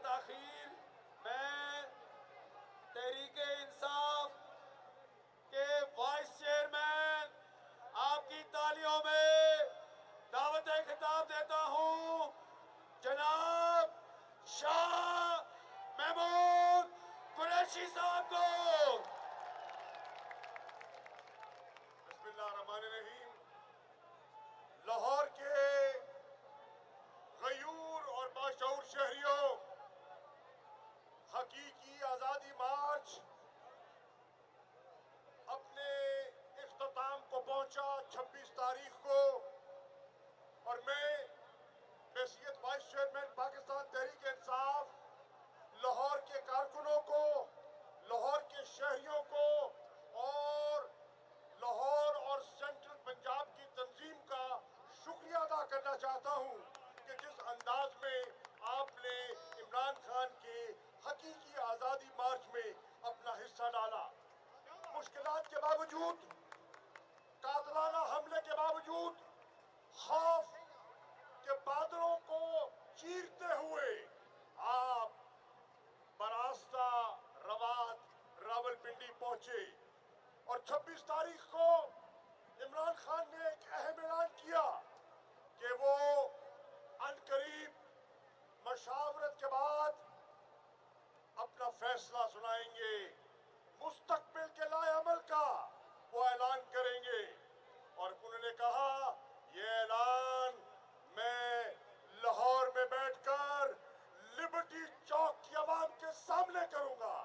تاخیر میں تحریک انصاف کے وائس چیئرمین آپ کی تالیوں میں دعوت خطاب دیتا ہوں جناب شاہ محمود قریشی صاحب کو۔ بسم اللہ الرحمن الرحیم۔ لاہور کے غیور اور باشعور شہریوں، حقیقی آزادی مارچ اپنے اختتام کو پہنچا 26 تاریخ کو، اور میں بحیثیت وائس چیئرمین پاکستان تحریک انصاف لاہور کے کارکنوں کو، لاہور کے شہریوں کو اور لاہور اور سینٹرل پنجاب کی تنظیم کا شکریہ ادا کرنا چاہتا ہوں کہ جس انداز میں آپ نے عمران خان کے حقیقی آزادی مارچ میں اپنا حصہ ڈالا۔ مشکلات کے باوجود، قاتلانہ حملے کے باوجود، خوف کے بادلوں کو چیرتے ہوئے آپ براستہ روات راولپنڈی پہنچے، اور 26 تاریخ کو عمران خان نے ایک اہم اعلان کیا کہ وہ عنقریب مشاورت کے بعد اپنا فیصلہ سنائیں گے، مستقبل کے لائے عمل کا وہ اعلان کریں گے۔ اور انہوں نے کہا یہ اعلان میں لاہور میں بیٹھ کر لبرٹی چوک کی عوام کے سامنے کروں گا۔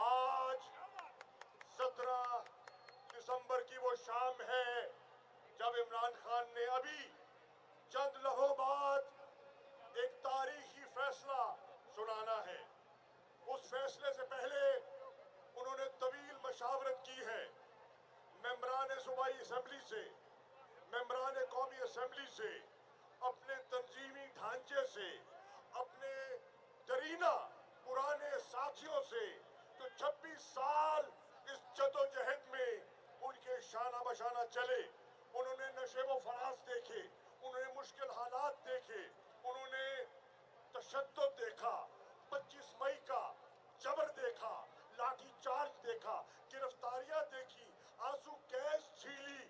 آج 17 دسمبر کی وہ شام ہے جب عمران خان نے ابھی چند لمحوں بعد ایک تاریخی فیصلہ سنانا ہے۔ اس فیصلے سے پہلے انہوں نے طویل مشاورت کی ہے ممبران صوبائی اسمبلی سے، ممبران قومی اسمبلی سے، اپنے تنظیمی ڈھانچے سے، اپنے درینہ پرانے ساتھیوں سے جو 26 سال اس جدوجہد میں ان کے شانہ بشانہ چلے۔ انہوں نے نشیب و فراز دیکھے، انہوں نے مشکل حالات دیکھے، انہوں نے تشدد دیکھا، 25 مئی کا جبر دیکھا، لاٹھی چارج دیکھا، گرفتاریاں دیکھی، آنسو گیس جھیلی،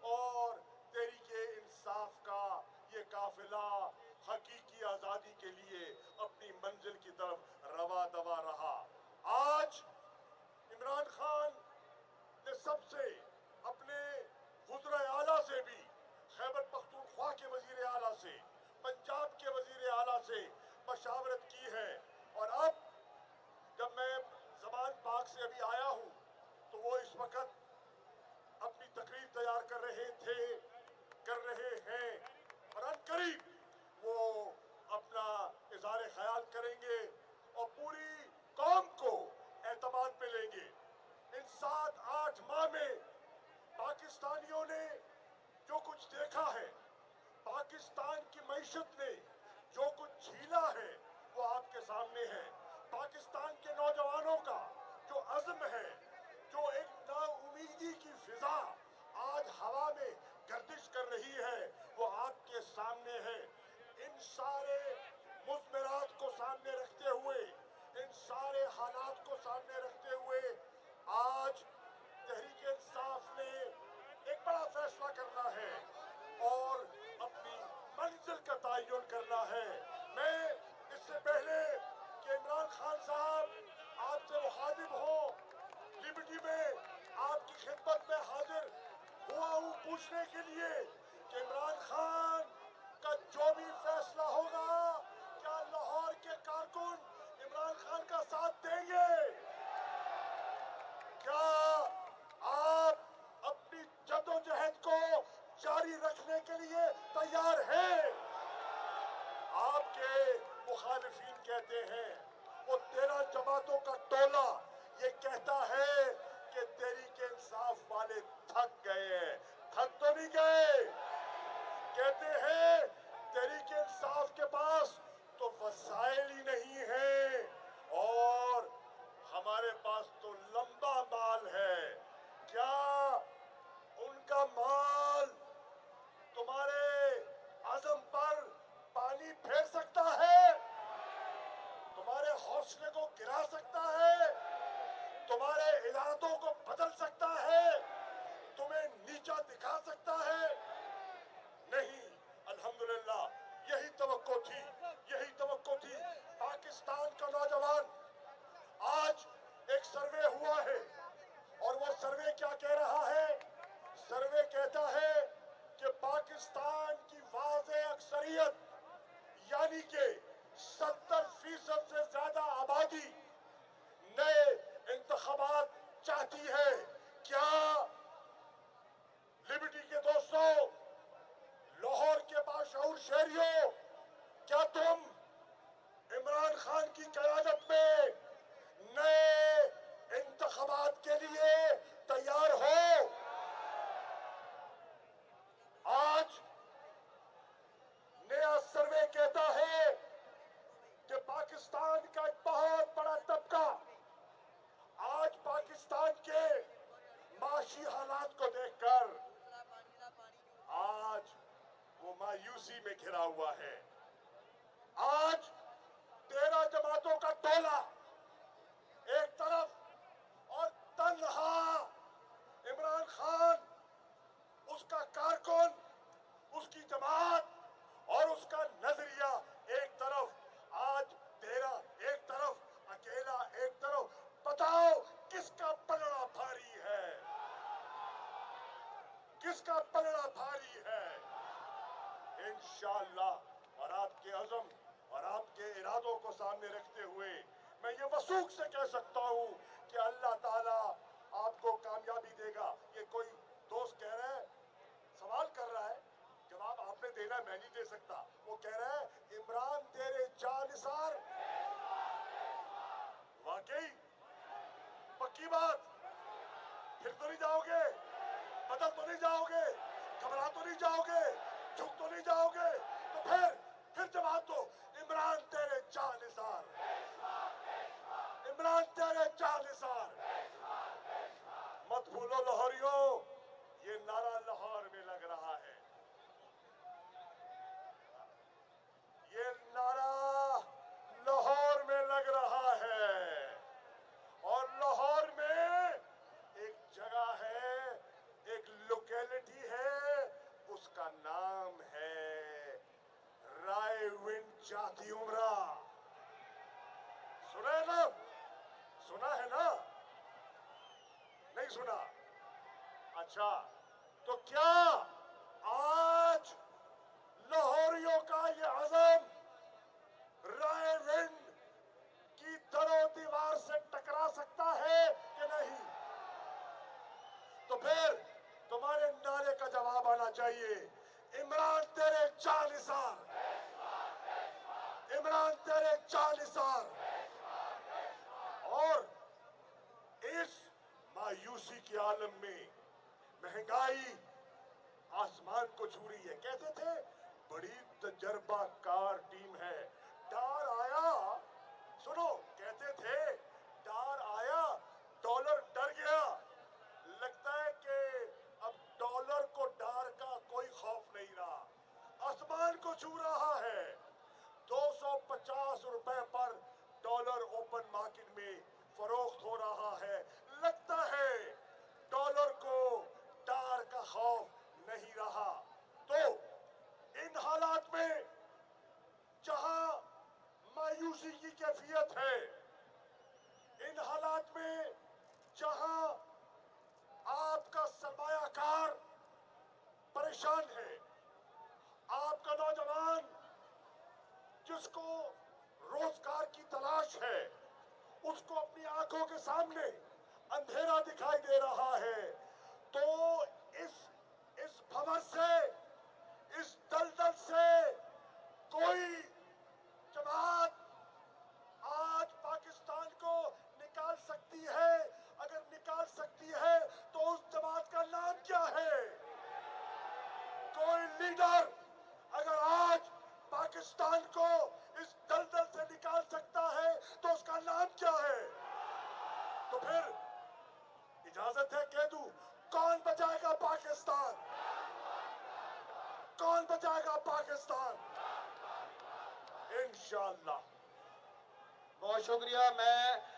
اور تحریک انصاف کا یہ قافلہ حقیقی آزادی کے لیے اپنی منزل کی طرف رواں دوا رہا۔ آج عمران خان نے سب سے، اپنے وزراء اعلیٰ سے بھی، خیبر پختونخوا کے وزیر اعلیٰ سے، پنجاب کے وزیر اعلیٰ سے مشاورت کی ہے، اور اب جب میں زبان پاک سے ابھی آیا ہوں تو وہ اس وقت اپنی تقریر تیار کر رہے ہیں، اور عنقریب وہ اپنا اظہار خیال کریں گے اور پوری قوم کو اعتماد میں لیں گے۔ ان 7-8 ماہ میں پاکستانیوں نے جو کچھ دیکھا ہے، پاکستان کی معیشت نے جو کچھ جھیلا ہے، وہ آپ کے سامنے ہے۔ پاکستان کے نوجوانوں کا جو عزم ہے، جو ایک نا امیدی کی فضا آج ہوا میں گردش کر رہی ہے، وہ آپ کے سامنے ہے۔ ان سارے مضمرات کو سامنے رکھتے ہوئے، ان سارے حالات کو سامنے رکھتے ہوئے، آج تحریک انصاف نے ایک بڑا فیصلہ کرنا ہے اور اپنی منزل کا تعین کرنا ہے۔ میں اس سے پہلے کہ عمران خان صاحب آپ سے مخاطب ہوں، لبرٹی میں آپ کی خدمت میں حاضر ہوا ہوں پوچھنے کے لیے کہ عمران خان کا جو بھی فیصلہ ہوگا، کیا لاہور کے کارکن عمران خان کا ساتھ دیں گے؟ کیا آپ اپنی جدوجہد کو جاری رکھنے کے لیے تیار ہیں؟ آپ کے مخالفین کہتے ہیں، وہ 13 جماعتوں کا ٹولہ یہ کہتا ہے کہ تحریک انصاف والے تھک گئے ہیں۔ تھک تو نہیں گئے، کہتے ہیں تحریک انصاف کے پاس تو وسائل ہی نہیں ہیں، اور ہمارے پاس تو لمبا مال ہے۔ کیا ان کا مال تمہارے عزم پر پانی پھیر سکتا ہے؟ حوصلے کو گرا سکتا ہے, تمہارے ارادوں کو بدل سکتا ہے, تمہیں نیچا دکھا سکتا ہے. نہیں, الحمدللہ یہی توقع تھی, یہی توقع تھی. پاکستان کا نوجوان, آج ایک سروے ہوا ہے اور وہ سروے کیا کہہ رہا ہے؟ سروے کہتا ہے کہ پاکستان کی واضح اکثریت یعنی کہ 70% سے زیادہ آبادی نئے انتخابات چاہتی ہے. کیا لبرٹی کے دوستوں, لاہور کے باشعور شہریوں, کیا تم عمران خان کی قیادت میں نئے انتخابات کے لیے تیار ہو؟ آج نیا سروے کہتا ہے کہ پاکستان کا ایک بہت بڑا طبقہ آج پاکستان کے معاشی حالات کو دیکھ کر آج وہ مایوسی میں گھرا ہوا ہے. آج 13 جماعتوں کا ٹولہ ایک طرف اور تنہا عمران خان, اس کا کارکن, اس کی جماعت اور اس کا نظریہ ایک طرف. آج 13 ایک طرف, اکیلا ایک طرف. بتاؤ کس کا پلڑا بھاری ہے؟ کس کا پلڑا بھاری ہے؟ انشاءاللہ, اور آپ کے عزم اور آپ کے ارادوں کو سامنے رکھتے ہوئے میں یہ وثوق سے کہہ سکتا ہوں کہ اللہ تعالیٰ آپ کو کامیابی دے گا. یہ کوئی دوست کہہ رہا ہے, سوال کر رہا ہے, جواب آپ نے دینا, میں نہیں دے سکتا. وہ کہہ رہا ہے عمران تیرے جانثار. واقعی پکی بات, پھر تو نہیں جاؤ گے, بدل تو نہیں جاؤ گے, گھبرا تو نہیں جاؤ گے, جھک تو نہیں جاؤ گے؟ تو پھر جواب دو, عمران تیرے جانثار, عمران تیرے جانثار. مت بھولو لاہوریوں, یہ نعرہ لاہور میں لگ رہا ہے, یہ نعرہ لاہور میں لگ رہا ہے. اور لاہور میں ایک جگہ ہے, ایک لوکیلٹی ہے, اس کا نام ہے رائے ونڈ جاتی عمرہ. سنا ہے نا؟ سنا ہے نا؟ نہیں سنا؟ اچھا, تو کیا آج لاہوریوں کا یہ عزم رائے ونڈ کی در و دیوار سے ٹکرا سکتا ہے کہ نہیں؟ تو پھر تمہارے نعرے کا جواب آنا چاہیے, عمران تیرے جانثار, عمران تیرے جانثار. اور اس مایوسی کے عالم میں مہنگائی آسمان کو چھو رہی ہے. کہتے تھے بڑی تجربہ کار ٹیم ہے, ڈار آیا, سنو, کہتے تھے ڈار آیا, ڈالر ڈر گیا. لگتا ہے کہ اب ڈالر کو ڈار کا کوئی خوف نہیں رہا, آسمان کو چھو رہا ہے. 250 روپے پر ڈالر اوپن مارکیٹ میں فروخت ہو رہا ہے. لگتا ہے ڈالر کو ڈار کا خوف نہیں رہا. تو ان حالات میں جہاں مایوسی کی کیفیت ہے, ان حالات میں جہاں آپ کا سرمایہ کار پریشان ہے, آپ کا نوجوان جس کو روزگار کی تلاش ہے, اس کو اپنی آنکھوں کے سامنے اندھیرا دکھائی دے رہا ہے, تو اس بھور سے, اس دلدل سے کوئی جماعت آج پاکستان کو نکال سکتی ہے. اگر نکال سکتی ہے تو اس جماعت کا نام کیا ہے؟ کوئی لیڈر اگر آج پاکستان کو اس دلدل سے نکال سکتا ہے تو اس کا نام کیا ہے؟ تو پھر اجازت ہے کہہ دوں, کون بچائے گا پاکستان؟ کون بچائے گا پاکستان؟ انشاءاللہ. بہت شکریہ. میں